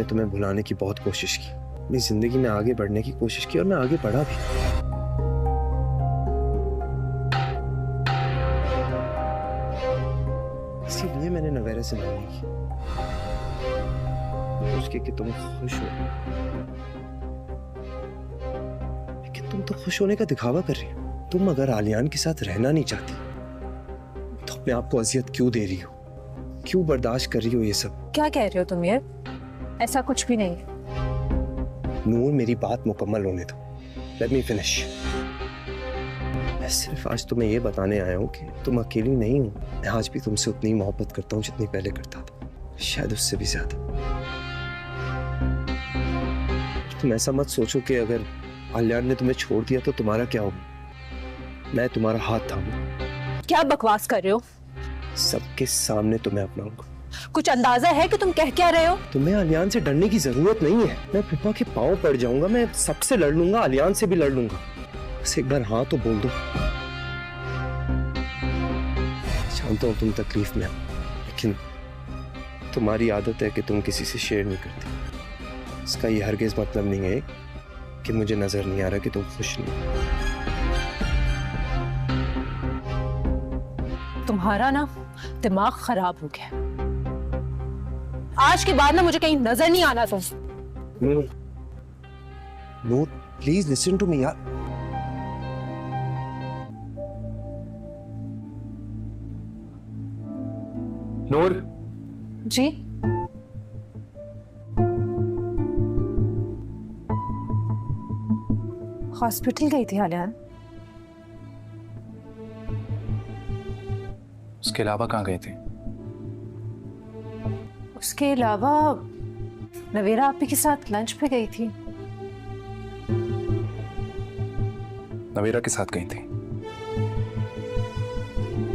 मैंने तुम्हें भुलाने की बहुत कोशिश की, अपनी जिंदगी में आगे बढ़ने की कोशिश की और मैं आगे बढ़ा भी। इसीलिए मैंने नवेरा से मिलने की, उसके कि तुम खुश हो, लेकिन तुम तो खुश होने का दिखावा कर रही हो। तुम अगर आलियान के साथ रहना नहीं चाहती तो अपने आप को अजियत क्यों दे रही हो, क्यों बर्दाश्त कर रही हो ये सब? क्या कह रहे हो तुम ये? ऐसा कुछ भी नहीं है। नूर, मेरी बात मुकम्मल होने दो। Let me finish. मैं सिर्फ आज तुम्हें ये बताने आया हूँ कि तुम अकेली नहीं हो। मैं आज भी तुमसे उतनी मोहब्बत करता हूँ जितनी पहले करता था, शायद उससे भी ज्यादा। तुम ऐसा मत सोचो कि अगर आलियान ने तुम्हें छोड़ दिया तो तुम्हारा क्या होगा। मैं तुम्हारा हाथ थामूं। क्या बकवास कर रहे हो? सबके सामने तुम्हें अपनाऊंगा। कुछ अंदाजा है कि तुम कह क्या रहे हो? तुम्हें आलियान से डरने की जरूरत नहीं है। मैं पुप्पा के पांव पड़ जाऊंगा, मैं सबसे लड़ लूंगा, आलियान से भी लड़ लूंगा। बस एक बार हाँ तो बोल दो। जानता हूं तुम तकलीफ में हो, लेकिन तुम्हारी आदत है कि तुम किसी से शेयर नहीं करती। इसका ये हरगिज मतलब नहीं है कि मुझे नजर नहीं आ रहा कि तुम खुश नहीं हो। तुम्हारा ना दिमाग खराब हो गया। आज के बाद ना मुझे कहीं नजर नहीं आना तुम। नूर, नूर, प्लीज लिसन टू मी यार। नूर, जी? हॉस्पिटल गई थी आलियान? उसके अलावा कहाँ गए थे? उसके अलावा नवेरा आपी के साथ लंच पे गई थी। नवेरा के साथ गई थी?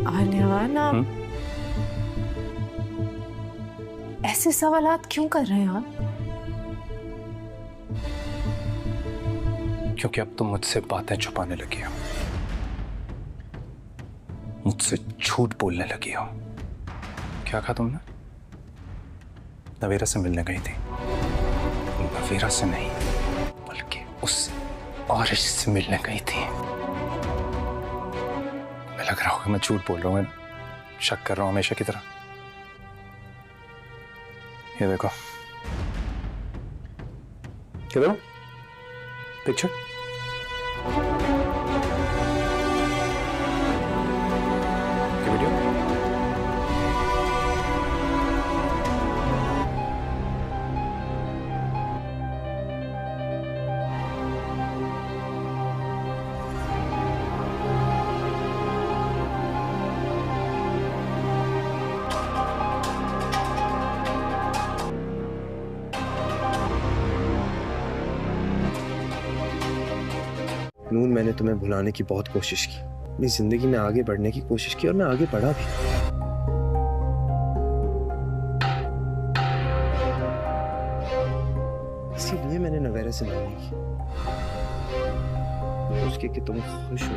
आलियान, आप ऐसे सवालात क्यों कर रहे हैं आप? क्योंकि अब तुम मुझसे बातें छुपाने लगी हो, मुझसे झूठ बोलने लगी हो। क्या कहा तुमने? नवेरा से मिलने गई थी? नवेरा से नहीं, बल्कि उस आरिश से मिलने गई थी। मैं लग रहा होगा मैं झूठ बोल रहा हूँ, शक कर रहा हूँ हमेशा की तरह। ये देखो, ये देखो पिक्चर। ये वीडियो। नूर, मैंने तुम्हें भुलाने की बहुत कोशिश की, अपनी जिंदगी में आगे बढ़ने की कोशिश की और मैं आगे बढ़ा भी। इसीलिए मैंने नवेरा से मिलने की, उसके कि तुम खुश हो,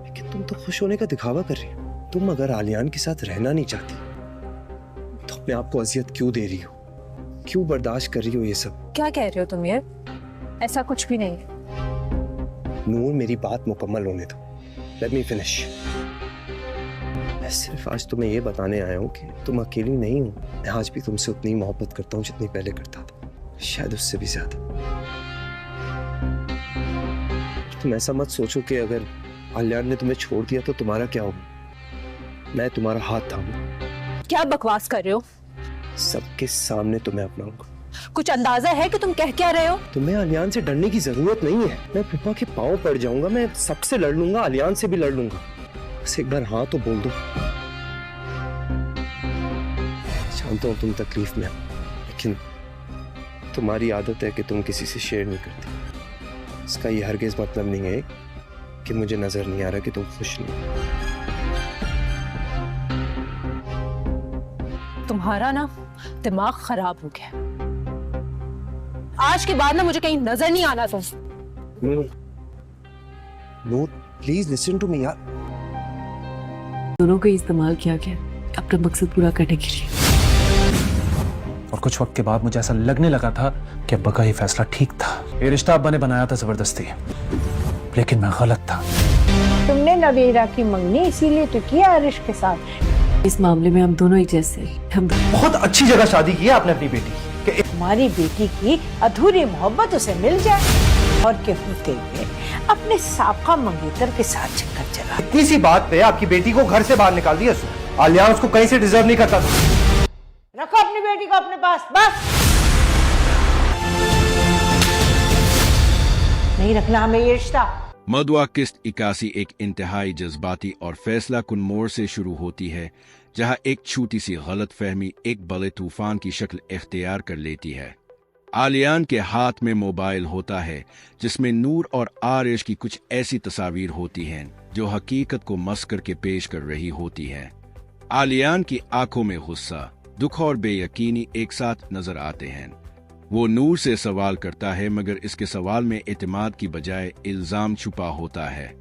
लेकिन तुम तो खुश होने का दिखावा कर रही हो। तुम अगर आलियान के साथ रहना नहीं चाहती तो अपने आप को अजियत क्यों दे रही हो, क्यों बर्दाश्त कर रही हो ये सब? क्या कह रहे हो तुम ये? ऐसा कुछ भी नहीं है। नूर, मेरी बात मुकम्मल होने दो। Let me finish. मैं सिर्फ आज तुम्हें ये बताने आया हूँ कि तुम अकेली नहीं हो। मैं आज भी तुमसे उतनी मोहब्बत करता हूँ जितनी पहले करता था, शायद उससे भी ज्यादा। तुम ऐसा मत सोचो कि अगर आलियान ने तुम्हें छोड़ दिया तो तुम्हारा क्या होगा। मैं तुम्हारा हाथ थामूं। क्या बकवास कर रहे हो? सबके सामने तुम्हें अपनाऊंगा। कुछ अंदाजा है कि तुम कह क्या रहे हो? तुम्हें आलियान से डरने की जरूरत नहीं है। मैं पुप्पा के पांव पड़ जाऊंगा, मैं सबसे लड़ लूंगा, आलियान से भी लड़ लूंगा। बस एक बार हाँ तो बोल दो। जानता हूं तुम तकलीफ में हो, लेकिन तुम्हारी आदत है कि तुम किसी से शेयर नहीं करती। इसका ये हरगिज मतलब नहीं है कि मुझे नजर नहीं आ रहा कि तुम खुश नहीं हो। तुम्हारा ना दिमाग खराब हो गया। आज के बाद ना मुझे कहीं नजर नहीं आना तुम। नूर, नूर, प्लीज लिसन टू मी यार। दोनों को इस्तेमाल किया गया अपना मकसद पूरा करने के लिए। और कुछ वक्त के बाद मुझे ऐसा लगने लगा था कि अब्बा का ये फैसला ठीक था। ये रिश्ता अब्बा ने बनाया था जबरदस्ती, लेकिन मैं गलत था। तुमने नवेरा की मंगनी इसीलिए तो किया आरिश के साथ। इस मामले में हम दोनों एक जैसे हम बहुत अच्छी जगह शादी की है आपने अपनी बेटी की। हमारी बेटी की अधूरी मोहब्बत उसे मिल जाए और के होते हुए अपने साबका मंगेतर के साथ चक्कर चला। इतनी सी बात पे आपकी बेटी को घर से बाहर निकाल दिया उसने। आलिया उसको कहीं से डिजर्व नहीं करता था। रखो अपनी बेटी को अपने पास, बस नहीं रखना हमें ये रिश्ता। मदवा किस्त 81 एक इंतहाई जज्बाती और फैसला कुन मोड़ से शुरू होती है, जहां एक छोटी सी गलत फहमी एक बड़े तूफान की शक्ल इख्तियार कर लेती है। आलियान के हाथ में मोबाइल होता है जिसमें नूर और आरिश की कुछ ऐसी तस्वीर होती हैं जो हकीकत को मस करके पेश कर रही होती है। आलियान की आंखों में गुस्सा, दुख और बेयकीनी एक साथ नजर आते हैं। वो नूर से सवाल करता है, मगर इसके सवाल में एतमाद की बजाय इल्जाम छुपा होता है।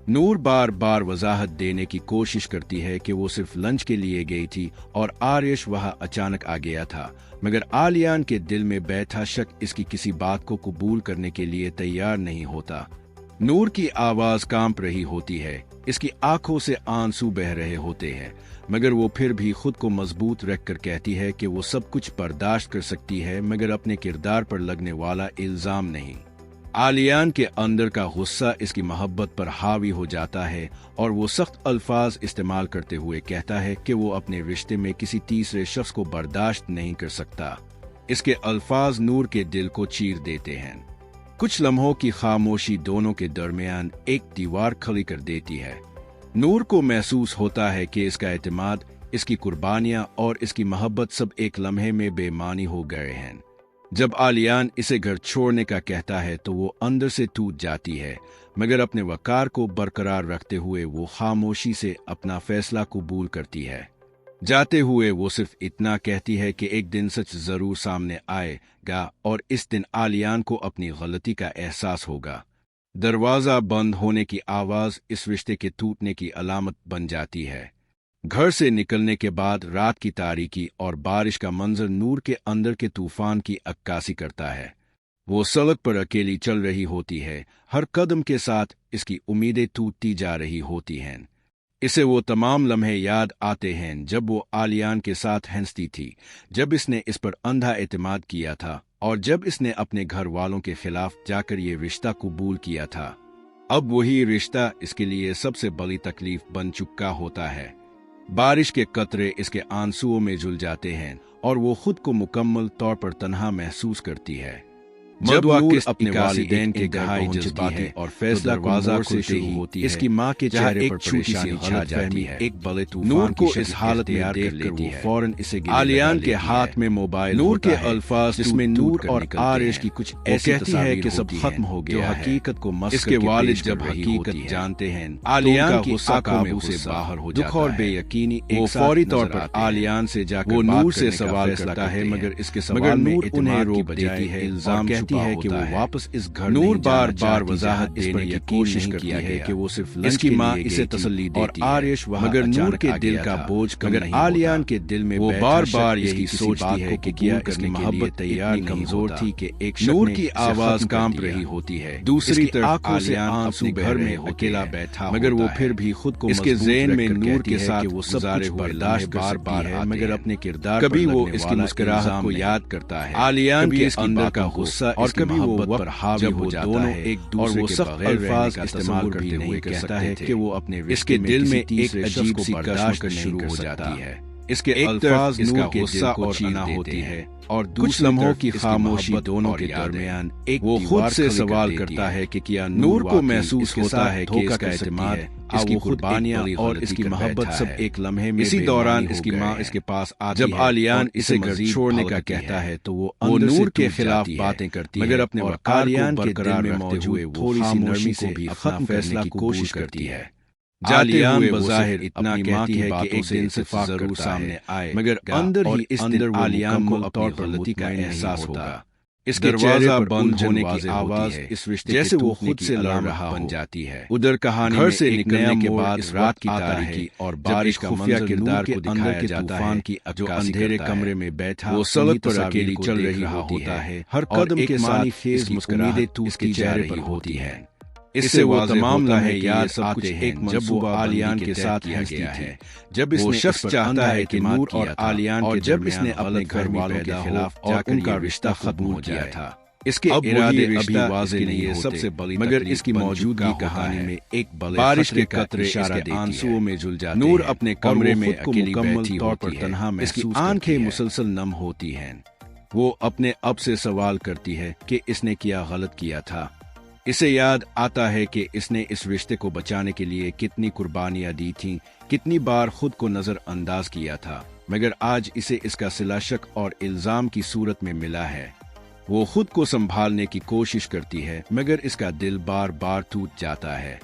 नूर बार बार वजाहत देने की कोशिश करती है कि वो सिर्फ लंच के लिए गई थी और आरिश वहां अचानक आ गया था, मगर आलियान के दिल में बैठा शक इसकी किसी बात को कबूल करने के लिए तैयार नहीं होता। नूर की आवाज कांप रही होती है, इसकी आंखों से आंसू बह रहे होते हैं, मगर वो फिर भी खुद को मजबूत रखकर कहती है कि वो सब कुछ बर्दाश्त कर सकती है, मगर अपने किरदार पर लगने वाला इल्जाम नहीं। आलियान के अंदर का गुस्सा इसकी मोहब्बत पर हावी हो जाता है और वो सख्त अल्फाज इस्तेमाल करते हुए कहता है कि वो अपने रिश्ते में किसी तीसरे शख्स को बर्दाश्त नहीं कर सकता। इसके अल्फाज नूर के दिल को चीर देते हैं। कुछ लम्हों की खामोशी दोनों के दरमियान एक दीवार खड़ी कर देती है। नूर को महसूस होता है कि इसका एतमाद, इसकी कुर्बानियां और इसकी मोहब्बत सब एक लम्हे में बेमानी हो गए हैं। जब आलियान इसे घर छोड़ने का कहता है तो वो अंदर से टूट जाती है, मगर अपने वकार को बरकरार रखते हुए वो खामोशी से अपना फैसला कबूल करती है। जाते हुए वो सिर्फ इतना कहती है कि एक दिन सच जरूर सामने आएगा और इस दिन आलियान को अपनी गलती का एहसास होगा। दरवाजा बंद होने की आवाज इस रिश्ते के टूटने की अलामत बन जाती है। घर से निकलने के बाद रात की तारीकी और बारिश का मंजर नूर के अंदर के तूफान की अक्कासी करता है। वो सड़क पर अकेली चल रही होती है, हर कदम के साथ इसकी उम्मीदें टूटती जा रही होती हैं। इसे वो तमाम लम्हे याद आते हैं जब वो आलियान के साथ हंसती थी, जब इसने इस पर अंधा एतमाद किया था और जब इसने अपने घर वालों के खिलाफ जाकर ये रिश्ता कबूल किया था। अब वही रिश्ता इसके लिए सबसे बड़ी तकलीफ बन चुका होता है। बारिश के कतरे इसके आंसुओं में झुल जाते हैं और वो खुद को मुकम्मल तौर पर तन्हा महसूस करती है। जब नूर अपने वालिदैन के गहाई जज्बाती और फैसला दरवाजा खुलते ही होती है, इसकी माँ के चेहरे पर परेशानी छा जाती है। एक बड़े तूफान को इस हालत में देखकर वो फौरन इसे आलियान के हाथ में मोबाइल, नूर के अल्फाज जिसमें नूर और आरिश की कुछ ऐसी कहती है कि सब खत्म हो गया, हकीकत को मस इसके वालिद जब हकीकत जानते हैं, आलियान की आंखों से बाहर हो जाता है। दुख और बेयकीनी वो फौरी तौर पर आलियान से जाकर वो नूर से सवाल करता है, मगर इसके सवाल में उन्हें रोक देती है, इल्जाम है कि वो वापस इस घर नूर बार बार वजाहत देने की कोशिश करती है कि वो सिर्फ इसकी माँ इसे तसल्ली देती है, आरिश मगर नूर के दिल का बोझ कम नहीं, आलियान के दिल में वो बार बार यही सोचती है कि क्या इसकी मोहब्बत तैयार कमजोर थी कि एक नूर की आवाज कांप रही होती है, दूसरी तरफ आंखों से आंसू घर में अकेला बैठा, मगर वो फिर भी खुद को इसके ज़हन में नूर के साथ वो सब कुछ बर्दाश्त बार बार है, मगर अपने किरदार कभी वो इसकी मुस्कुराहट को याद करता है, आलियान के अंदर का गुस्सा और कभी वो वक्त हावी हो जाता है एक दूसरे के बगैर अल्फाज इस्तेमाल करते हुए कहता है कि वो अपने इसके दिल में एक अजीब सी कश्मकश शुरू हो जाती है। इसके अल्फाज इसका गुस्सा और अना होती है और कुछ लम्हों की खामोशी दोनों के दरमियान एक वो खुद से सवाल करता है कि क्या नूर को महसूस होता है कि इसका एतमाद, इसकी कुर्बानियां और इसकी मोहब्बत सब एक लम्हे में। इसी दौरान इसकी माँ इसके पास आती है। जब आलियान इसे घर छोड़ने का कहता है तो वो नूर के खिलाफ बातें करती है, मगर अपने आलियान के दिल में मौजूद थोड़ी सी नरमी से भी अपना फैसला की कोशिश करती है। आलियान बज़ाहिर इतना कहती है कि एक दिन सिर्फ जरूर सामने आए, मगर अंदर ही इस दिन आलियान को तौर पर गलती का एहसास होगा। इसके दरवाजा बंद होने की आवाज इस रिश्ते जैसे वो खुद से लड़ रहा बन जाती है। उधर कहानी घर से निकलने के बाद रात की तारीकी और बारिश का खुफिया किरदार को दिखाया जाता है जो अंधेरे कमरे में बैठा वो सड़क पर अकेली चल रही होता है। हर कदम के साथ खेज मुस्कुराहट उसके चेहरे पर होती है। इससे वो तमाम लम्हे याद आते हैं जब वो आलियान के साथ हंसती है, जब वो शख्स चाहता है कि नूर और आलियान और जब इसने अपने घर वालों के खिलाफ जाकर उनका रिश्ता खत्म हो गया था। इसके इरादे अभी वाज़ेह नहीं होते, सबसे बड़ी मगर इसकी मौजूदगी कहानी में एक बारिश के कतरे इसके आंसुओं में झुल जाते हैं। नूर अपने कमरे में अकेली बैठी तौर पर तन्हा में इसकी आंखें मुसलसल नम होती हैं। वो अपने अब से सवाल करती है कि इसने क्या गलत किया था। इसे याद आता है कि इसने इस रिश्ते को बचाने के लिए कितनी कुर्बानियां दी थीं, कितनी बार खुद को नजरअंदाज किया था, मगर आज इसे इसका सिला शक और इल्जाम की सूरत में मिला है। वो खुद को संभालने की कोशिश करती है मगर इसका दिल बार बार टूट जाता है।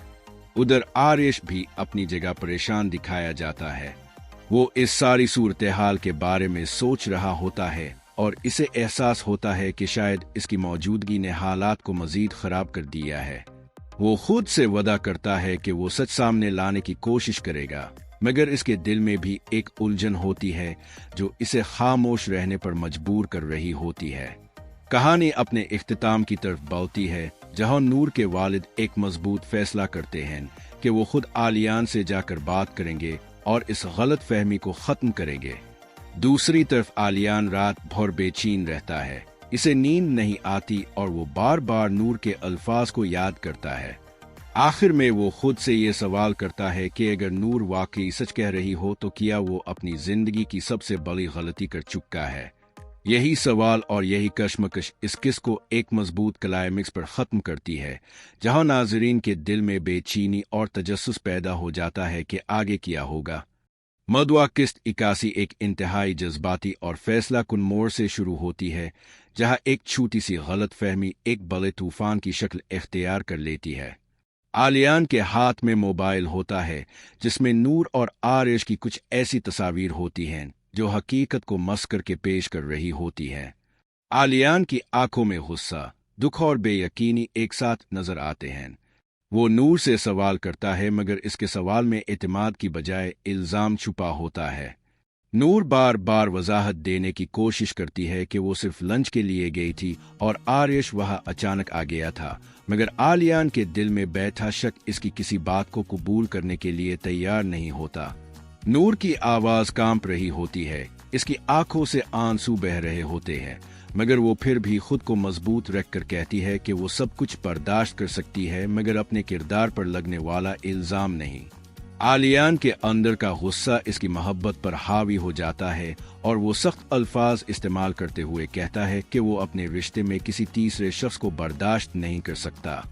उधर आरिश भी अपनी जगह परेशान दिखाया जाता है। वो इस सारी सूरत हाल के बारे में सोच रहा होता है और इसे एहसास होता है कि शायद इसकी मौजूदगी ने हालात को मजीद खराब कर दिया है। वो खुद से वादा करता है कि वो सच सामने लाने की कोशिश करेगा, मगर इसके दिल में भी एक उलझन होती है जो इसे खामोश रहने पर मजबूर कर रही होती है। कहानी अपने इख्तिताम की तरफ बढ़ती है, जहां नूर के वालिद एक मजबूत फैसला करते हैं कि वो खुद आलियान से जाकर बात करेंगे और इस गलत फहमी को खत्म करेंगे। दूसरी तरफ आलियान रात भर बेचैन रहता है, इसे नींद नहीं आती और वो बार बार नूर के अल्फाज को याद करता है। आखिर में वो खुद से ये सवाल करता है कि अगर नूर वाकई सच कह रही हो तो क्या वो अपनी जिंदगी की सबसे बड़ी गलती कर चुका है। यही सवाल और यही कश्मकश इस किस को एक मजबूत क्लाइमेक्स पर खत्म करती है, जहां नाजरीन के दिल में बेचैनी और तजस्सुस पैदा हो जाता है कि आगे क्या होगा। मदवा किस्त 81 एक इंतहाई जज्बाती और फैसला कुन मोड़ से शुरू होती है, जहां एक छोटी सी गलत फहमी एक बड़े तूफान की शक्ल इख्तियार कर लेती है। आलियान के हाथ में मोबाइल होता है जिसमें नूर और आरिश की कुछ ऐसी तस्वीर होती हैं जो हकीकत को मस करके पेश कर रही होती है। आलियान की आंखों में गुस्सा, दुख और बेयकीनी एक साथ नजर आते हैं। वो नूर से सवाल करता है मगर इसके सवाल में एतमाद की बजाय इल्जाम छुपा होता है। नूर बार बार वजाहत देने की कोशिश करती है कि वो सिर्फ लंच के लिए गई थी और आरिश वहां अचानक आ गया था, मगर आलियान के दिल में बैठा शक इसकी किसी बात को कबूल करने के लिए तैयार नहीं होता। नूर की आवाज कांप रही होती है, इसकी आंखों से आंसू बह रहे होते हैं, मगर वो फिर भी खुद को मजबूत रखकर कहती है कि वो सब कुछ बर्दाश्त कर सकती है मगर अपने किरदार पर लगने वाला इल्जाम नहीं। आलियान के अंदर का गुस्सा इसकी मोहब्बत पर हावी हो जाता है और वो सख्त अल्फाज इस्तेमाल करते हुए कहता है कि वो अपने रिश्ते में किसी तीसरे शख्स को बर्दाश्त नहीं कर सकता।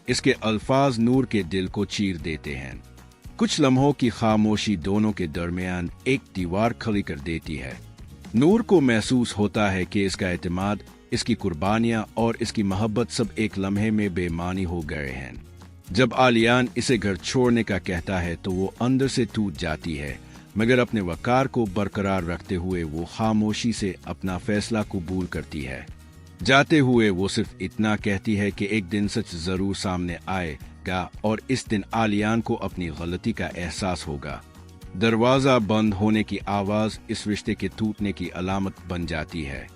इसके अल्फाज नूर के दिल को चीर देते हैं। कुछ लम्हों की खामोशी दोनों के दरमियान एक दीवार खड़ी कर देती है। नूर को महसूस होता है कि इसका एतमाद, इसकी कुर्बानियां और इसकी मोहब्बत सब एक लम्हे में बेमानी हो गए हैं। जब आलियान इसे घर छोड़ने का कहता है तो वो अंदर से टूट जाती है, मगर अपने वकार को बरकरार रखते हुए वो खामोशी से अपना फैसला कबूल करती है। जाते हुए वो सिर्फ इतना कहती है कि एक दिन सच जरूर सामने आएगा और इस दिन आलियान को अपनी गलती का एहसास होगा। दरवाजा बंद होने की आवाज इस रिश्ते के टूटने की अलामत बन जाती है।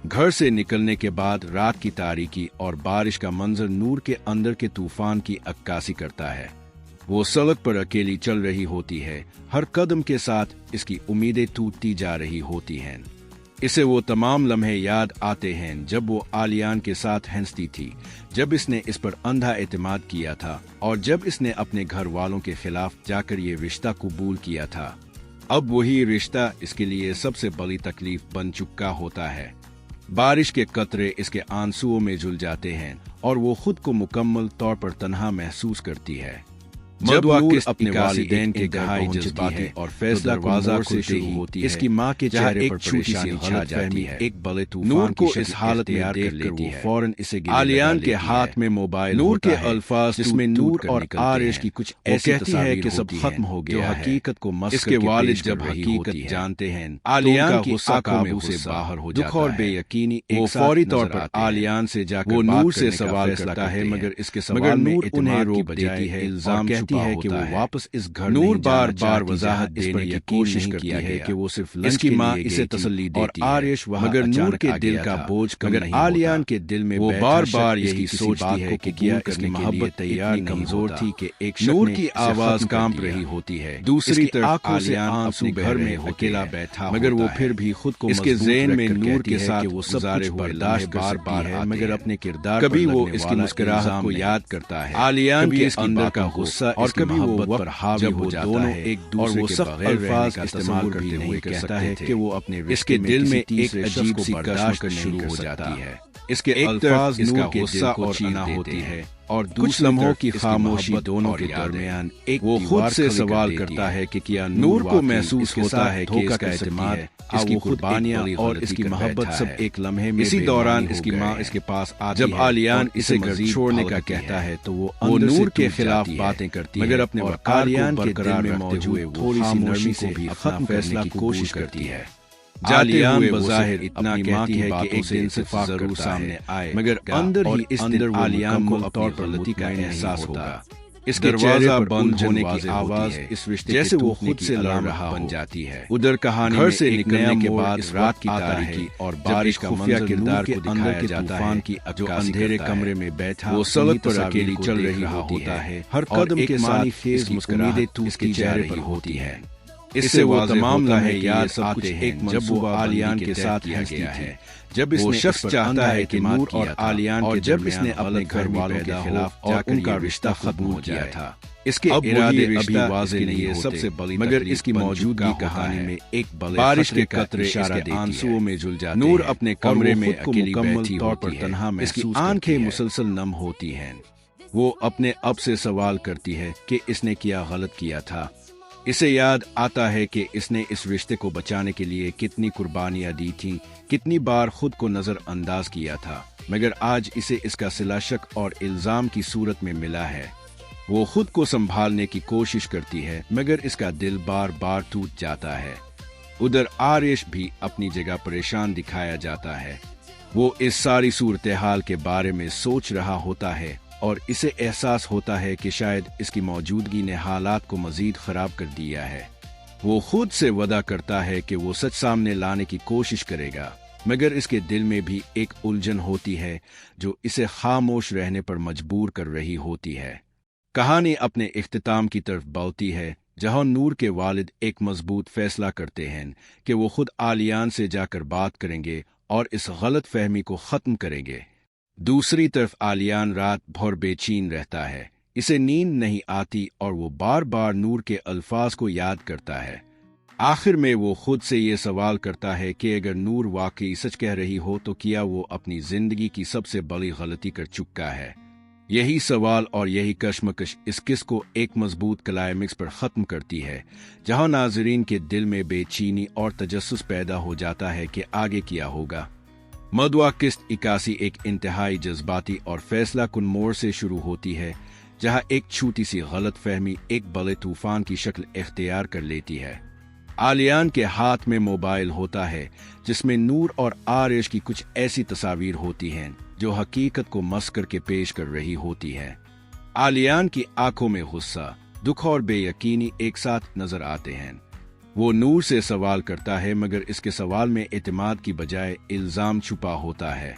घर से निकलने के बाद रात की तारीकी और बारिश का मंजर नूर के अंदर के तूफान की अक्कासी करता है। वो सड़क पर अकेली चल रही होती है, हर कदम के साथ इसकी उम्मीदें टूटती जा रही होती हैं। इसे वो तमाम लम्हे याद आते हैं जब वो आलियान के साथ हंसती थी, जब इसने इस पर अंधा एतमाद किया था और जब इसने अपने घर वालों के खिलाफ जाकर ये रिश्ता कबूल किया था। अब वही रिश्ता इसके लिए सबसे बड़ी तकलीफ बन चुका होता है। बारिश के कतरे इसके आंसुओं में झुल जाते हैं और वो खुद को मुकम्मल तौर पर तन्हा महसूस करती है। जब नूर अपने वालिदैन के गहाई जज्बाती और फैसला दरवाजा से शुरू होती है, इसकी माँ के चेहरे पर छोटी सी छा जाती है। एक बड़े तूफान को इस हालत में देखकर वो फौरन इसे आलियान के हाथ में मोबाइल नूर के अल्फाज जिसमें नूर और आरिश की कुछ ऐसी तस्वीरें कि सब खत्म हो गया है, हकीकत को इसके वालिद जब हकीकत जानते हैं, आलियान की काबू से बाहर हो जाता है। दुख और बेयकीनी वो फौरी तौर पर आलियान से जाकर वो नूर से सवाल करता है, मगर इसके सवाल में उन्हें रोक देती है, इल्जाम कहती है कि वो वापस इस घर नूर बार बार वजाहत देने की कोशिश करती है कि वो सिर्फ इसकी माँ इसे तसल्ली देती है, आरिश मगर नूर के दिल का बोझ कम नहीं, आलियान के दिल में वो बार बार यही सोचती है कि क्या इसकी मोहब्बत तैयार कमजोर थी कि एक नूर की आवाज कांप रही होती है, दूसरी तरफ आलियान आंसू घर में अकेला बैठा मगर वो फिर भी खुद को इसके ज़हन में नूर के साथ वो सब कुछ बर्दाश्त बार बार है, मगर अपने किरदार कभी वो इसकी मुस्कुराहट को याद करता है, आलियान के अंदर का गुस्सा और कभी वो पर हावी हो जाता है एक दूसरे के बगैर अल्फाज का इस्तेमाल करते हुए कहता है कि वो अपने इसके दिल में एक अजीब सी कश्मकश शुरू हो जाती है। इसके अल्फाज इसका गुस्सा और अना होती है और कुछ लम्हों की खामोशी दोनों के दरमियान एक वो खुद से सवाल करता है कि क्या नूर को महसूस होता है कि इसका एतमाद, इसकी कुर्बानियां और इसकी मोहब्बत सब एक लम्हे में। इसी दौरान इसकी माँ इसके पास आती है, जब आलियान इसे घर छोड़ने का कहता है तो वो नूर के खिलाफ बातें करती है, मगर अपने आलियान के दिल में मौजूद थोड़ी सी नरमी से भी अपना फैसला की कोशिश करती है। आलियान बज़ाहिर इतना कहती है कि एक दिन सिफाक जरूर सामने आए, मगर अंदर ही इस दिन आलियान को तौर पर लती का एहसास होगा। इसके दरवाजा बंद होने की आवाज इस रिश्ते जैसे वो खुद से लड़ रहा बन जाती है। उधर कहानी घर से निकलने के बाद रात की तारीकी और बारिश का मंजर किरदार को दिखाया जाता है की जो अंधेरे कमरे में बैठा वो सड़क पर अकेली चल रही होता है, हर कदम के साथ खेज मुस्कुराहट उसके चेहरे पर होती है। इससे वो तमाम लम्हे याद सब कुछ एक जब वो आलियान के साथ हंसती है, जब वो शख्स चाहता है कि नूर और आलियान और जब इसने अपने घर वालों के खिलाफ और उनका रिश्ता खत्म हो गया था। इसके इरादे अभी वाज़ेह नहीं है सबसे बड़ी, मगर इसकी मौजूदगी कहानी में एक बारिश के कतरे इसके आंसुओं में झुल जाते हैं। नूर अपने कमरे में अकेली बैठी तौर पर तन्हा में इसकी आंखें मुसलसल नम होती हैं। वो अपने अब से सवाल करती है कि इसने क्या गलत किया था। इसे याद आता है कि इसने इस रिश्ते को बचाने के लिए कितनी कुर्बानियां दी थीं, कितनी बार खुद को नजरअंदाज किया था, मगर आज इसे इसका सिला शक और इल्जाम की सूरत में मिला है। वो खुद को संभालने की कोशिश करती है, मगर इसका दिल बार बार टूट जाता है। उधर आरिश भी अपनी जगह परेशान दिखाया जाता है। वो इस सारी सूरत हाल के बारे में सोच रहा होता है और इसे एहसास होता है कि शायद इसकी मौजूदगी ने हालात को मजीद खराब कर दिया है। वो खुद से वादा करता है कि वो सच सामने लाने की कोशिश करेगा, मगर इसके दिल में भी एक उलझन होती है जो इसे खामोश रहने पर मजबूर कर रही होती है। कहानी अपने इख्तिताम की तरफ बढ़ती है, जहां नूर के वालिद एक मजबूत फैसला करते हैं कि वो खुद आलियान से जाकर बात करेंगे और इस गलत फहमी को खत्म करेंगे। दूसरी तरफ आलियान रात भर बेचैन रहता है, इसे नींद नहीं आती और वो बार बार नूर के अल्फाज को याद करता है। आखिर में वो खुद से ये सवाल करता है कि अगर नूर वाकई सच कह रही हो तो क्या वो अपनी जिंदगी की सबसे बड़ी गलती कर चुका है। यही सवाल और यही कश्मकश इस किस को एक मजबूत क्लाइमेक्स पर खत्म करती है, जहां नाजरीन के दिल में बेचैनी और तजस्सुस पैदा हो जाता है कि आगे क्या होगा। मदवा किस्त 81 एक इंतहाई जज्बाती और फैसला कुन मोड़ से शुरू होती है, जहां एक छोटी सी गलत फहमी एक बड़े तूफान की शक्ल इख्तियार कर लेती है। आलियान के हाथ में मोबाइल होता है जिसमें नूर और आरिश की कुछ ऐसी तस्वीर होती हैं जो हकीकत को मस करके पेश कर रही होती है। आलियान की आंखों में गुस्सा, दुख और बेयकीनी एक साथ नजर आते हैं। वो नूर से सवाल करता है, मगर इसके सवाल में एतमाद की बजाय इल्जाम छुपा होता है।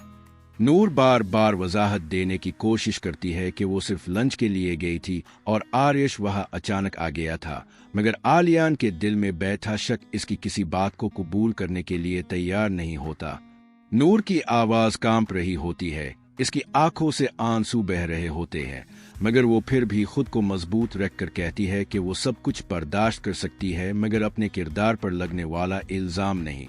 नूर बार बार वजाहत देने की कोशिश करती है कि वो सिर्फ लंच के लिए गई थी और आरिश वहां अचानक आ गया था, मगर आलियान के दिल में बैठा शक इसकी किसी बात को कबूल करने के लिए तैयार नहीं होता। नूर की आवाज कांप रही होती है, इसकी आंखों से आंसू बह रहे होते हैं, मगर वो फिर भी खुद को मजबूत रखकर कहती है कि वो सब कुछ बर्दाश्त कर सकती है, मगर अपने किरदार पर लगने वाला इल्जाम नहीं।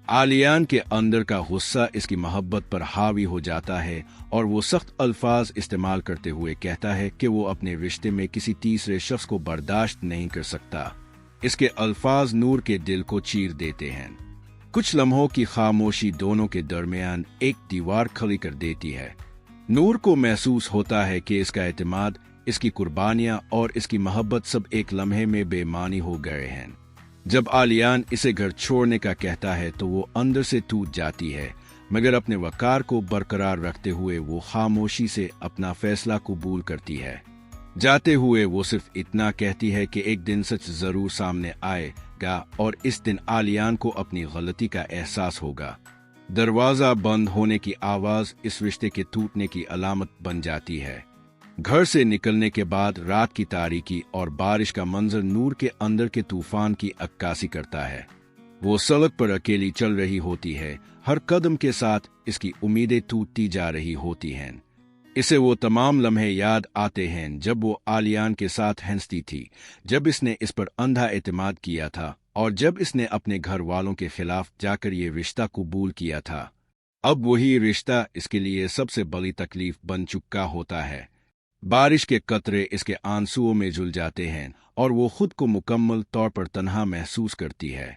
आलियान के अंदर का गुस्सा इसकी मोहब्बत पर हावी हो जाता है और वो सख्त अल्फाज इस्तेमाल करते हुए कहता है कि वो अपने रिश्ते में किसी तीसरे शख्स को बर्दाश्त नहीं कर सकता। इसके अल्फाज नूर के दिल को चीर देते हैं। कुछ लम्हों की खामोशी दोनों के दरमियान एक दीवार खड़ी कर देती है। नूर को महसूस होता है कि इसका एतमाद, इसकी कुर्बानियां और इसकी मोहब्बत सब एक लम्हे में बेमानी हो गए हैं। जब आलियान इसे घर छोड़ने का कहता है तो वो अंदर से टूट जाती है, मगर अपने वकार को बरकरार रखते हुए वो खामोशी से अपना फैसला कबूल करती है। जाते हुए वो सिर्फ इतना कहती है कि एक दिन सच जरूर सामने आएगा और इस दिन आलियान को अपनी गलती का एहसास होगा। दरवाजा बंद होने की आवाज इस रिश्ते के टूटने की अलामत बन जाती है। घर से निकलने के बाद रात की तारीकी और बारिश का मंजर नूर के अंदर के तूफान की अक्कासी करता है। वो सड़क पर अकेली चल रही होती है, हर कदम के साथ इसकी उम्मीदें टूटती जा रही होती हैं। इसे वो तमाम लम्हे याद आते हैं जब वो आलियान के साथ हंसती थी, जब इसने इस पर अंधा एतमाद किया था और जब इसने अपने घर वालों के खिलाफ जाकर ये रिश्ता कबूल किया था। अब वही रिश्ता इसके लिए सबसे बड़ी तकलीफ बन चुका होता है। बारिश के कतरे इसके आंसुओं में झुल जाते हैं और वो खुद को मुकम्मल तौर पर तन्हा महसूस करती है।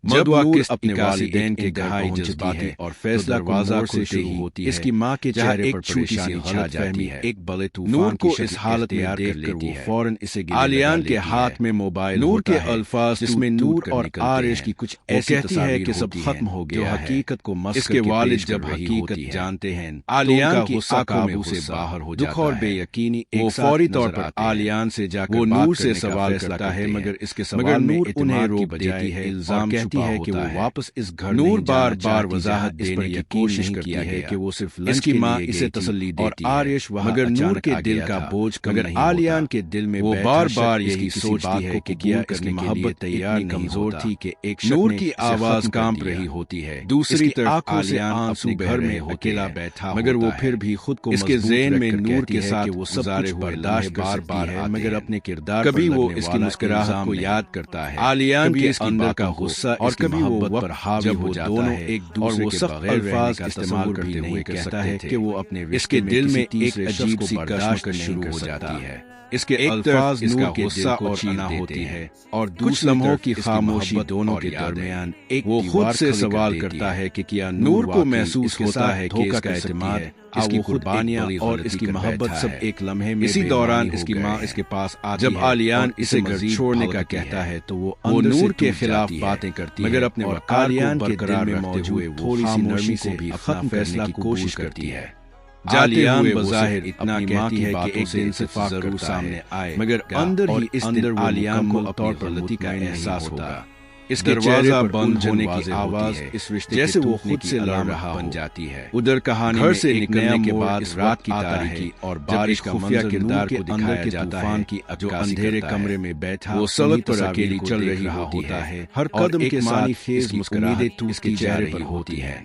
जब नूर अपने वालिदैन के गहाई जज्बाती और फैसला दरवाजा खुलते ही होती है, इसकी माँ के चेहरे पर छोटी सी छा जाती है। एक बड़े तूफान को इस हालत में देखकर वो फौरन इसे आलियान के हाथ में मोबाइल नूर के अल्फाज जिसमें नूर और आरिश की कुछ ऐसी कहती है कि सब खत्म हो गया है। हकीकत को मस्कर इसके वालिद जब हकीकत जानते हैं, आलियान की आंखों से बाहर हो जाता है। दुख और बेयकीनी वो फौरी तौर पर आलियान से जाकर वो नूर से सवाल करता है, मगर इसके सवाल में उन्हें रोक देती है। इल्जाम है कि वो वापस इस घर नूर बार बार वजाहत देने की कोशिश करती है कि वो सिर्फ इसकी माँ इसे तसल्ली देती है, आरिश मगर नूर के दिल का बोझ कम नहीं होता। आलियान के दिल में वो बार बार यही सोचती है कि क्या इसकी मोहब्बत तैयार कमजोर थी कि एक नूर की आवाज कांप रही होती है। दूसरी तरफ आलियान आंसू घर में अकेला बैठा, मगर वो फिर भी खुद को इसके ज़हन में नूर के साथ वो सब कुछ बर्दाश्त बार बार है, मगर अपने किरदार कभी वो इसकी मुस्कुराहट को याद करता है। आलियान के अंदर का गुस्सा और कभी वो वक्त जब हो जाता है एक दूसरे के बगैर अल्फाज का इस्तेमाल करते हुए कहता है कि वो अपने इसके दिल में एक अजीब सी कश्मकश शुरू हो जाती है। इसके अल्फाज इसका गुस्सा और अना होती है और कुछ लम्हों की खामोशी दोनों के दरमियान एक वो खुद से सवाल करता है कि क्या नूर को महसूस होता है कि इसका एतमाद, इसकी कुर्बानियां और इसकी मोहब्बत सब एक लम्हे में। इसी दौरान इसकी माँ इसके पास आती है। जब आलियान इसे घर छोड़ने का कहता है तो वो नूर के खिलाफ बातें करती है, मगर अपने आलियान के दिल में मौजूद थोड़ी सी नरमी से भी अपना फैसला की कोशिश करती है। आलियान बज़ाहिर इतना कहती है कि एक दिन इत्तेफाक जरूर सामने आए, मगर अंदर ही इस दिन आलियान को तौर पर गलती का एहसास होगा। इसके दरवाजा बंद होने की आवाज इस रिश्ते जैसे वो खुद से लड़ रहा बन जाती है। उधर कहानी घर से निकलने के बाद रात की तारीकी और बारिश का खुफिया किरदार को दिखाया जाता है की जो अंधेरे कमरे में बैठा वो सड़क पर अकेली चल रही होता है। हर कदम के साथ खेज मुस्कुराहट उसके चेहरे पर होती है।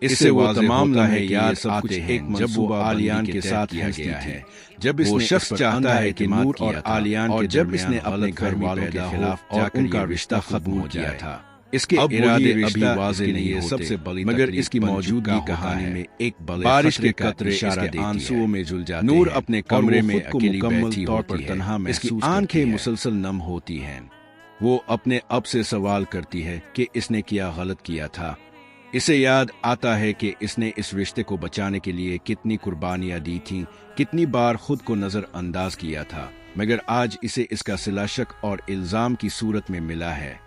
इससे वो तमाम लम्हे याद सब कुछ एक जब वो आलियान के साथ हंसती है, जब वो शख्स चाहता है कि नूर और आलियान और जब इसने अपने घर वालों के खिलाफ जाकर उनका रिश्ता खत्म हो गया था। इसके इरादे अभी वाज़ेह नहीं होते, सबसे बड़ी मगर इसकी मौजूदगी कहानी में एक बारिश के कतरे इसके आंसुओं में झुल जाते हैं। नूर अपने कमरे में अकेली बैठी तौर पर तन्हा महसूस करती है। इसकी आंखें मुसलसल नम होती हैं। वो अपने अब से सवाल करती है कि इसने क्या गलत किया था। इसे याद आता है कि इसने इस रिश्ते को बचाने के लिए कितनी कुर्बानियां दी थीं, कितनी बार खुद को नजरअंदाज किया था, मगर आज इसे इसका सिला शक और इल्जाम की सूरत में मिला है।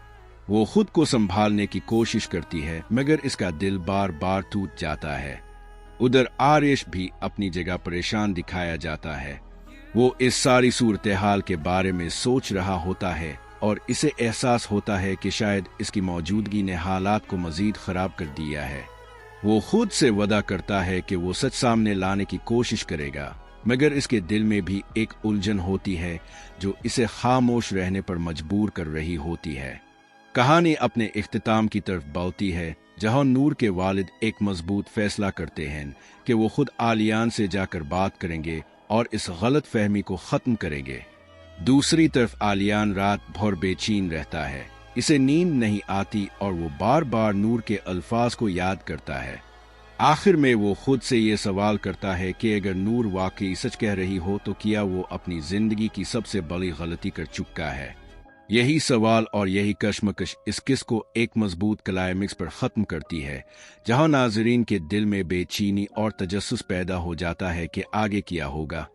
वो खुद को संभालने की कोशिश करती है, मगर इसका दिल बार बार टूट जाता है। उधर आरिश भी अपनी जगह परेशान दिखाया जाता है। वो इस सारी सूरत हाल के बारे में सोच रहा होता है और इसे एहसास होता है कि शायद इसकी मौजूदगी ने हालात को मजीद खराब कर दिया है। वो खुद से वादा करता है कि वो सच सामने लाने की कोशिश करेगा, मगर इसके दिल में भी एक उलझन होती है जो इसे खामोश रहने पर मजबूर कर रही होती है। कहानी अपने इख्तिताम की तरफ बढ़ती है, जहां नूर के वालिद एक मजबूत फैसला करते हैं कि वो खुद आलियान से जाकर बात करेंगे और इस गलत फहमी को खत्म करेंगे। दूसरी तरफ आलियान रात भर बेचैन रहता है। इसे नींद नहीं आती और वो बार बार नूर के अल्फाज को याद करता है। आखिर में वो खुद से ये सवाल करता है कि अगर नूर वाकई सच कह रही हो तो क्या वो अपनी जिंदगी की सबसे बड़ी गलती कर चुका है। यही सवाल और यही कश्मकश इस किस को एक मजबूत क्लाइमेक्स पर ख़त्म करती है, जहां नाजरीन के दिल में बेचैनी और तजस्सुस पैदा हो जाता है कि आगे क्या होगा।